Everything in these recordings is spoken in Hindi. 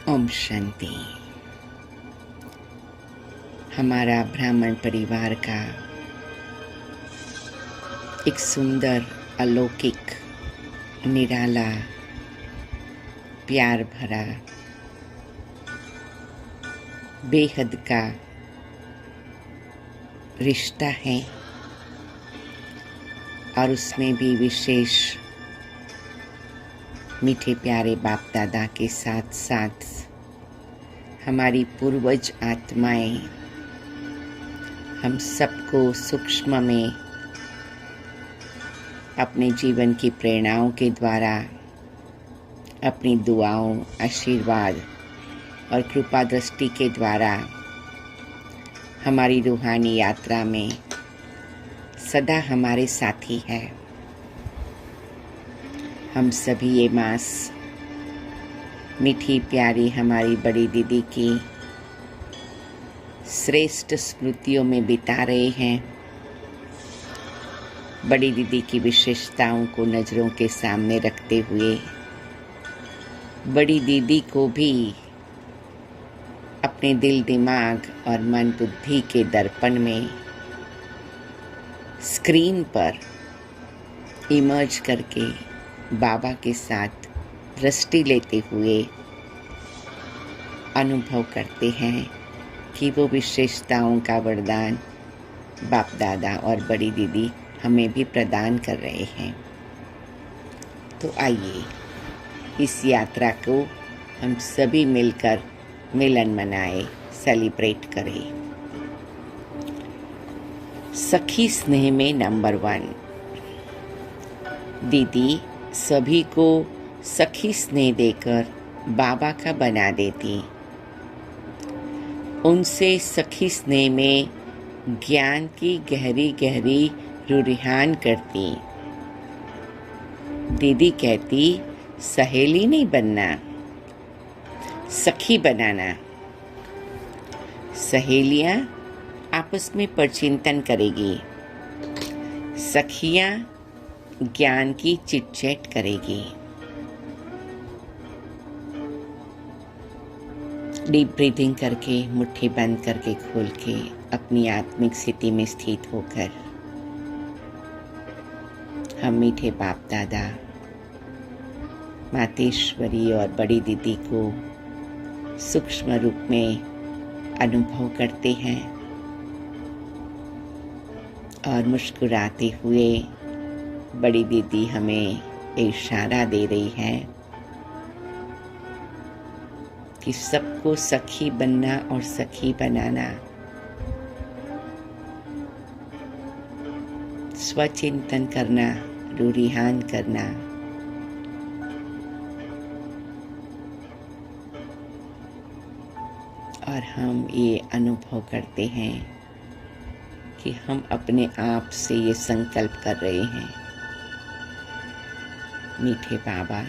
ओम शांति। हमारा ब्राह्मण परिवार का एक सुंदर, अलौकिक, निराला, प्यार भरा, बेहद का रिश्ता है और उसमें भी विशेष मीठे प्यारे बाप दादा के साथ साथ हमारी पूर्वज आत्माएं हम सबको सूक्ष्म में अपने जीवन की प्रेरणाओं के द्वारा अपनी दुआओं, आशीर्वाद और कृपा दृष्टि के द्वारा हमारी रूहानी यात्रा में सदा हमारे साथी है। हम सभी ये मास मीठी प्यारी हमारी बड़ी दीदी की श्रेष्ठ स्मृतियों में बिता रहे हैं। बड़ी दीदी की विशेषताओं को नज़रों के सामने रखते हुए बड़ी दीदी को भी अपने दिल, दिमाग और मन बुद्धि के दर्पण में स्क्रीन पर इमर्ज करके बाबा के साथ दृष्टि लेते हुए अनुभव करते हैं कि वो विशेषताओं का वरदान बाप दादा और बड़ी दीदी हमें भी प्रदान कर रहे हैं। तो आइए इस यात्रा को हम सभी मिलकर मिलन मनाएं, सेलिब्रेट करें। सखी स्नेह में नंबर 1। दीदी सभी को सखी स्नेह देकर बाबा का बना देती। उनसे सखी स्नेह में ज्ञान की गहरी गहरी रुरिहान करती। दीदी कहती, सहेली नहीं बनना, सखी बनाना। सहेलियां आपस में परचिंतन करेगी, सखियां ज्ञान की चिटचैट करेगी। डीप ब्रीदिंग करके, मुट्ठी बंद करके खोल के अपनी आत्मिक स्थिति में स्थित होकर हम मीठे बाप दादा, मातेश्वरी और बड़ी दीदी को सूक्ष्म रूप में अनुभव करते हैं और मुस्कुराते हुए बड़ी दीदी हमें इशारा दे रही है कि सबको सखी बनना और सखी बनाना, स्वचिंतन करना, रूरिहान करना, और हम ये अनुभव करते हैं कि हम अपने आप से ये संकल्प कर रहे हैं, मीठे बाबा,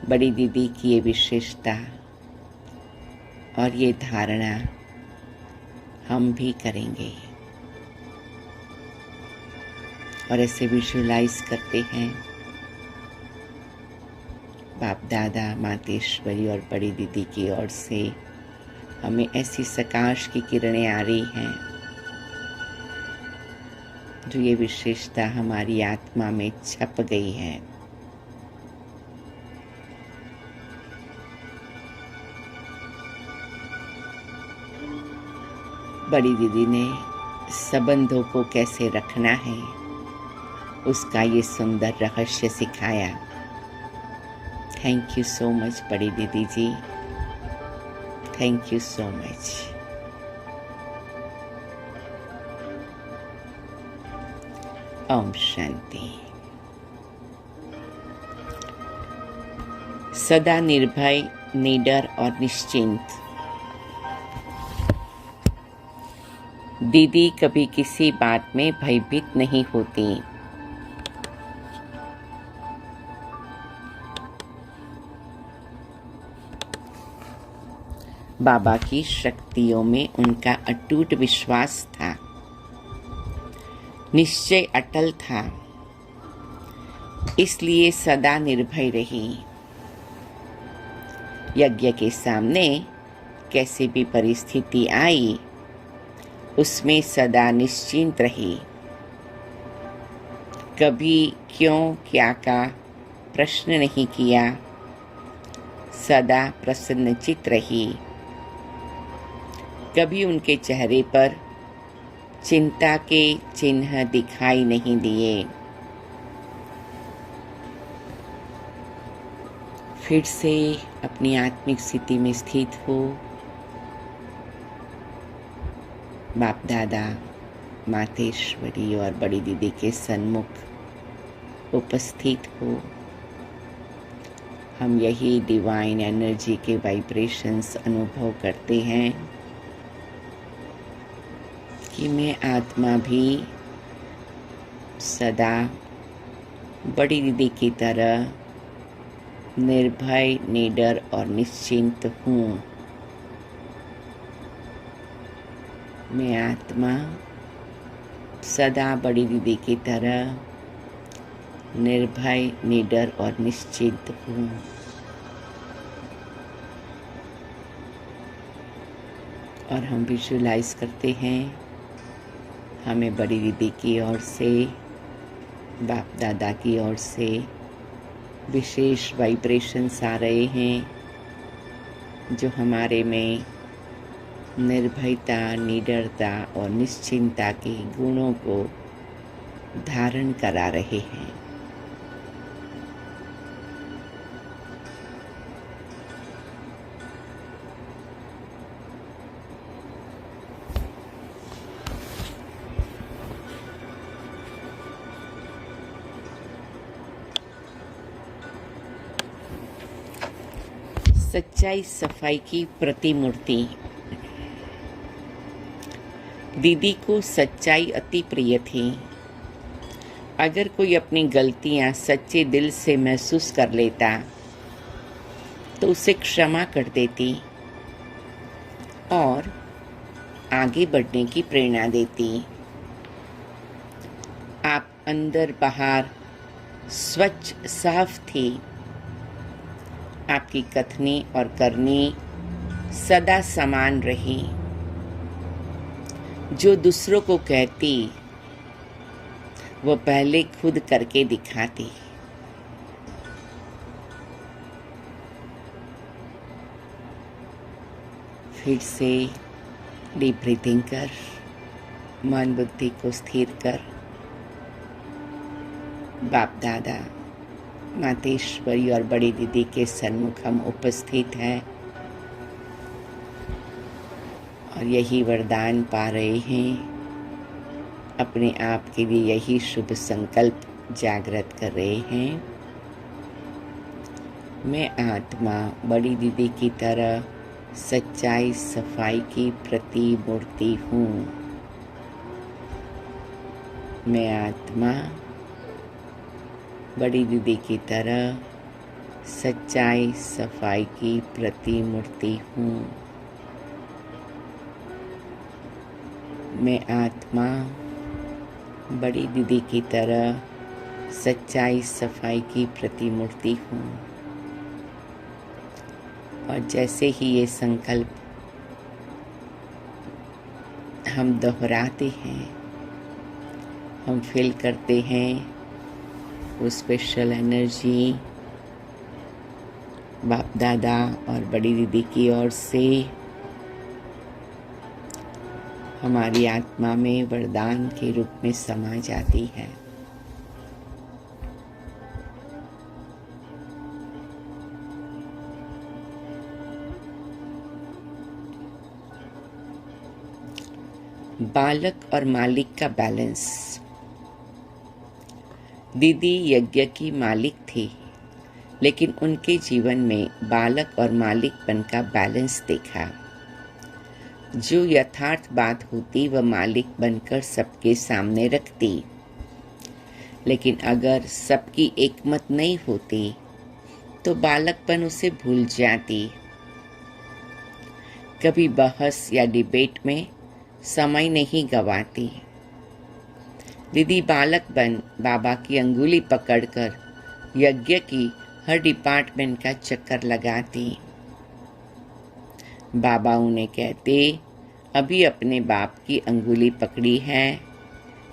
बड़ी दीदी की ये विशेषता और ये धारणा हम भी करेंगे। और ऐसे विजुअलाइज करते हैं बाप दादा, मातेश्वरी और बड़ी दीदी की ओर से हमें ऐसी प्रकाश की किरणें आ रही हैं जो ये विशेषता हमारी आत्मा में छप गई है। बड़ी दीदी ने संबंधों को कैसे रखना है उसका ये सुंदर रहस्य सिखाया। थैंक यू सो मच बड़ी दीदी जी, thank you so much. Om Shanti. सदा निर्भय, निडर और निश्चिंत। दीदी कभी किसी बात में भयभीत नहीं होती। बाबा की शक्तियों में उनका अटूट विश्वास था, निश्चय अटल था, इसलिए सदा निर्भय रही। यज्ञ के सामने कैसी भी परिस्थिति आई, उसमें सदा निश्चिंत रही। कभी क्यों क्या का प्रश्न नहीं किया, सदा प्रसन्नचित्त रही। कभी उनके चेहरे पर चिंता के चिन्ह दिखाई नहीं दिए। फिर से अपनी आत्मिक स्थिति में स्थित हो। बाप दादा, मातेश्वरी और बड़ी दीदी के सन्मुख उपस्थित हो। हम यही डिवाइन एनर्जी के वाइब्रेशंस अनुभव करते हैं कि मैं आत्मा भी सदा बड़ी दीदी की तरह निर्भय, निडर और निश्चिंत हूँ। मैं आत्मा सदा बड़ी दीदी की तरह निर्भय, निडर और निश्चिंत हूँ। और हम विजुलाइज करते हैं हमें बड़ी दीदी की ओर से, बाप दादा की ओर से विशेष वाइब्रेशंस आ रहे हैं जो हमारे में निर्भयता, निडरता और निश्चिंता के गुणों को धारण करा रहे हैं। सच्चाई सफाई की प्रतिमूर्ति। दीदी को सच्चाई अति प्रिय थी। अगर कोई अपनी गलतियां सच्चे दिल से महसूस कर लेता तो उसे क्षमा कर देती और आगे बढ़ने की प्रेरणा देती। आप अंदर बाहर स्वच्छ साफ थी। आपकी कथनी और करनी सदा समान रही। जो दूसरों को कहती वो पहले खुद करके दिखाती। फिर से डीप ब्रीथिंग कर, मन बुद्धि को स्थिर कर। बाप दादा, मातेश्वरी और बड़ी दीदी के सन्मुख हम उपस्थित हैं और यही वरदान पा रहे हैं। अपने आप के लिए यही शुभ संकल्प जागृत कर रहे हैं। मैं आत्मा बड़ी दीदी की तरह सच्चाई सफाई की प्रतिमूर्ति हूँ। मैं आत्मा बड़ी दीदी की तरह सच्चाई सफाई की प्रतिमूर्ति हूँ। मैं आत्मा बड़ी दीदी की तरह सच्चाई सफाई की प्रतिमूर्ति हूँ। और जैसे ही ये संकल्प हम दोहराते हैं, हम फील करते हैं वो स्पेशल एनर्जी बाप दादा और बड़ी दीदी की ओर से हमारी आत्मा में वरदान के रूप में समा जाती है। बालक और मालिक का बैलेंस। दीदी यज्ञ की मालिक थी, लेकिन उनके जीवन में बालक और मालिकपन का बैलेंस देखा। जो यथार्थ बात होती वह मालिक बनकर सबके सामने रखती, लेकिन अगर सबकी एकमत नहीं होती तो बालकपन उसे भूल जाती। कभी बहस या डिबेट में समय नहीं गवाती। दीदी बालक बन बाबा की अंगुली पकड़कर यज्ञ की हर डिपार्टमेंट का चक्कर लगाती। बाबा उन्हें कहते, अभी अपने बाप की अंगुली पकड़ी है,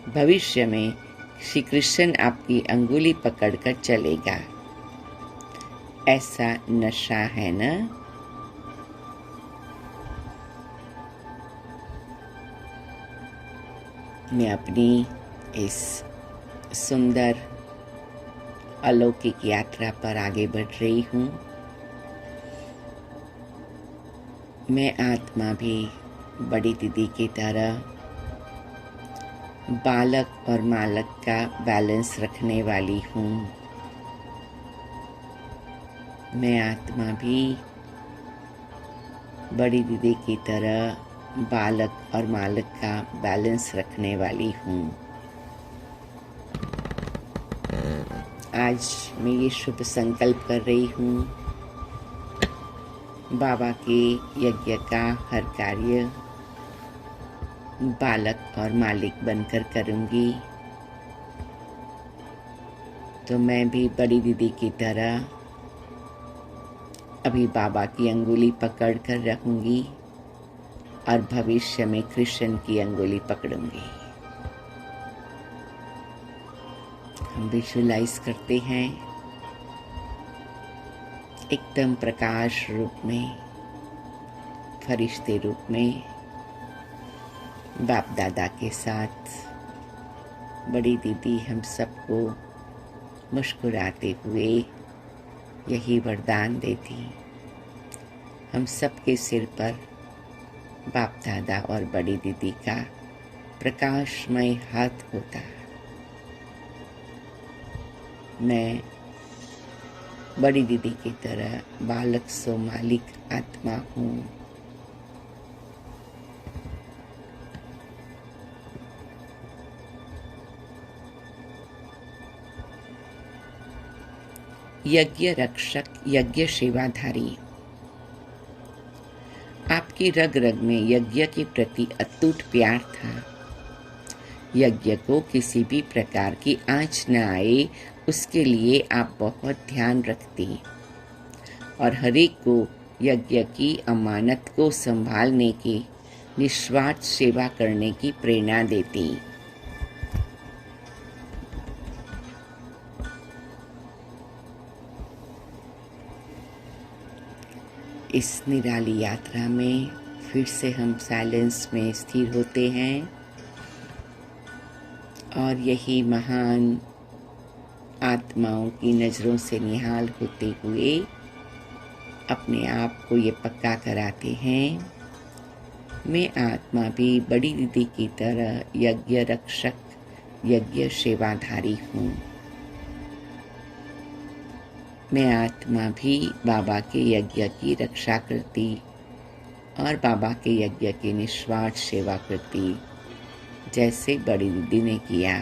भविष्य में श्री कृष्ण आपकी अंगुली पकड़कर चलेगा। ऐसा नशा है ना। मैं अपनी इस सुंदर अलौकिक यात्रा पर आगे बढ़ रही हूँ। मैं आत्मा भी बड़ी दीदी की तरह बालक और मालक का बैलेंस रखने वाली हूँ। मैं आत्मा भी बड़ी दीदी की तरह बालक और मालक का बैलेंस रखने वाली हूँ। आज मैं ये शुभ संकल्प कर रही हूँ, बाबा के यज्ञ का हर कार्य बालक और मालिक बनकर करूँगी। तो मैं भी बड़ी दीदी की तरह अभी बाबा की अंगुली पकड़ कर रहूँगी और भविष्य में कृष्ण की अंगुली पकड़ूंगी। हम विजुअलाइज करते हैं एकदम प्रकाश रूप में, फरिश्ते रूप में बाप दादा के साथ बड़ी दीदी हम सबको मुस्कुराते हुए यही वरदान देती। हम सबके सिर पर बाप दादा और बड़ी दीदी का प्रकाशमय हाथ होता। मैं बड़ी दीदी की तरह बालक सो मालिक आत्मा हूँ। यज्ञ रक्षक, यज्ञ सेवाधारी। आपकी रग रग में यज्ञ के प्रति अटूट प्यार था। यज्ञ को किसी भी प्रकार की आँच न आए उसके लिए आप बहुत ध्यान रखती और हरेक को यज्ञ की अमानत को संभालने की निस्वार्थ सेवा करने की प्रेरणा देती। इस निराली यात्रा में फिर से हम साइलेंस में स्थिर होते हैं और यही महान आत्माओं की नज़रों से निहाल होते हुए अपने आप को ये पक्का कराते हैं, मैं आत्मा भी बड़ी दीदी की तरह यज्ञ रक्षक, यज्ञ सेवाधारी हूँ। मैं आत्मा भी बाबा के यज्ञ की रक्षा करती और बाबा के यज्ञ की निस्वार्थ सेवा करती, जैसे बड़ी दीदी ने किया।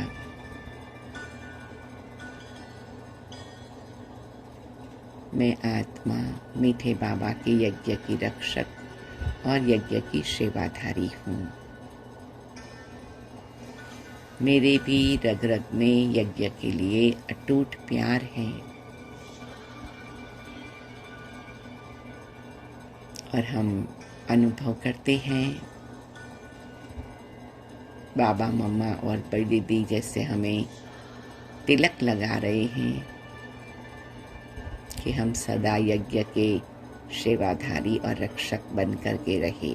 मैं आत्मा मीठे बाबा के यज्ञ की रक्षक और यज्ञ की सेवाधारी हूँ। मेरे भी रग रग में यज्ञ के लिए अटूट प्यार है और हम अनुभव करते हैं बाबा मम्मा और बड़ी दीदी जैसे हमें तिलक लगा रहे हैं कि हम सदा यज्ञ के सेवाधारी और रक्षक बन कर के रहे।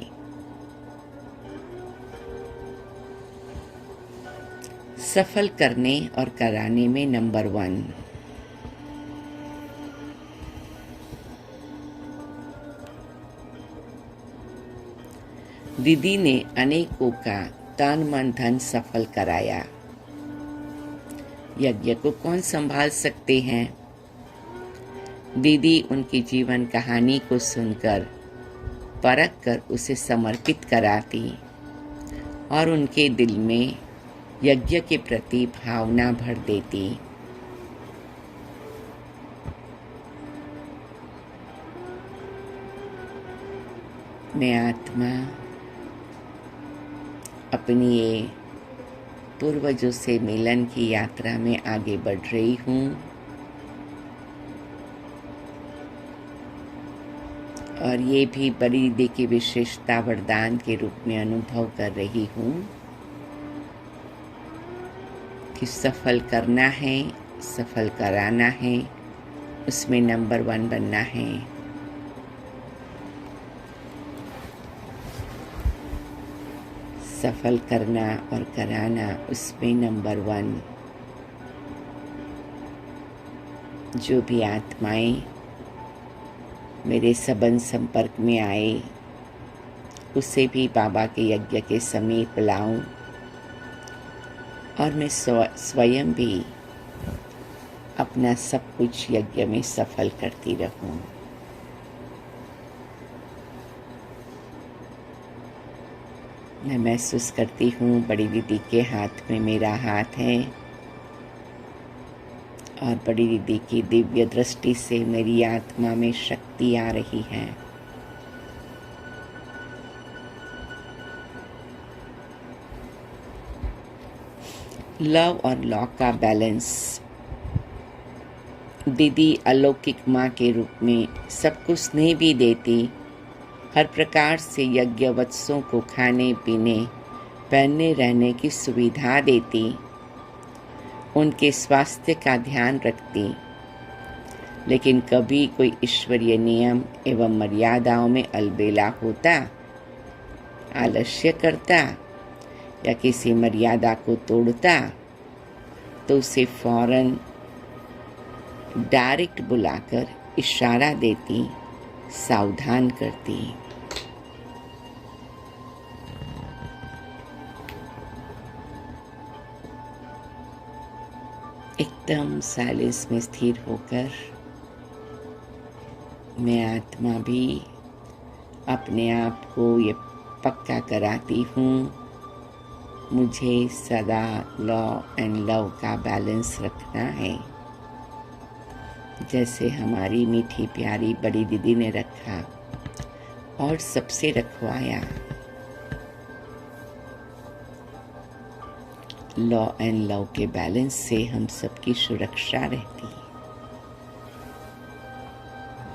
सफल करने और कराने में नंबर 1। दीदी ने अनेकों का तन मन धन सफल कराया। यज्ञ को कौन संभाल सकते हैं? दीदी उनकी जीवन कहानी को सुनकर परख कर उसे समर्पित कराती और उनके दिल में यज्ञ के प्रति भावना भर देती। मैं आत्मा अपनी ये पूर्वजों से मिलन की यात्रा में आगे बढ़ रही हूँ और ये भी बड़ी दीदी की विशेषता वरदान के रूप में अनुभव कर रही हूँ कि सफल करना है, सफल कराना है, उसमें नंबर 1 बनना है। सफल करना और कराना, उसमें नंबर 1। जो भी आत्माएं मेरे संबंध संपर्क में आए, उसे भी बाबा के यज्ञ के समीप लाऊं और मैं स्वयं भी अपना सब कुछ यज्ञ में सफल करती रहूं। मैं महसूस करती हूँ बड़ी दीदी के हाथ में मेरा हाथ है और बड़ी दीदी की दिव्य दृष्टि से मेरी आत्मा में शक्ति आ रही है। लव और लॉ का बैलेंस। दीदी अलौकिक माँ के रूप में सबको स्नेह भी देती, हर प्रकार से यज्ञ वत्सों को खाने पीने पहनने रहने की सुविधा देती, उनके स्वास्थ्य का ध्यान रखती, लेकिन कभी कोई ईश्वरीय नियम एवं मर्यादाओं में अलबेला होता, आलस्य करता या किसी मर्यादा को तोड़ता तो उसे फौरन डायरेक्ट बुलाकर इशारा देती, सावधान करती। एकदम साइलेंस में स्थिर होकर मैं आत्मा भी अपने आप को ये पक्का कराती हूँ, मुझे सदा लॉ एंड लव का बैलेंस रखना है, जैसे हमारी मीठी प्यारी बड़ी दीदी ने रखा और सबसे रखवाया। लॉ एंड लव के बैलेंस से हम सबकी सुरक्षा रहती।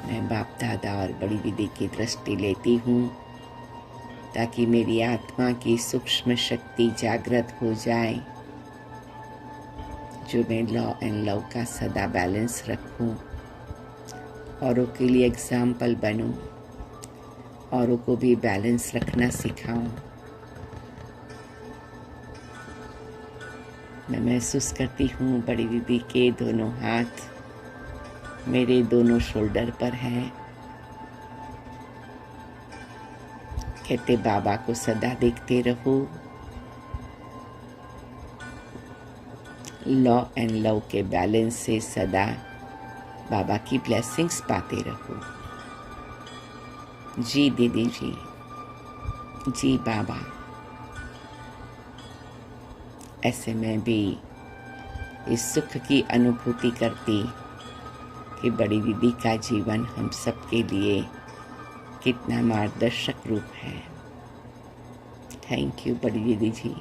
मैं बाप दादा और बड़ी दीदी की दृष्टि लेती हूँ ताकि मेरी आत्मा की सूक्ष्म शक्ति जागृत हो जाए, जो मैं लॉ एंड लव का सदा बैलेंस रखूं, औरों के लिए एग्जाम्पल बनूं, औरों को भी बैलेंस रखना सिखाऊं। मैं महसूस करती हूँ बड़ी दीदी के दोनों हाथ मेरे दोनों शोल्डर पर हैं। कहते बाबा को सदा देखते रहो, लॉ एंड लव के बैलेंस से सदा बाबा की ब्लेसिंग्स पाते रहो। जी दीदी जी, जी बाबा। ऐसे में भी इस सुख की अनुभूति करती कि बड़ी दीदी का जीवन हम सबके लिए कितना मार्गदर्शक रूप है। थैंक यू बड़ी दीदी जी।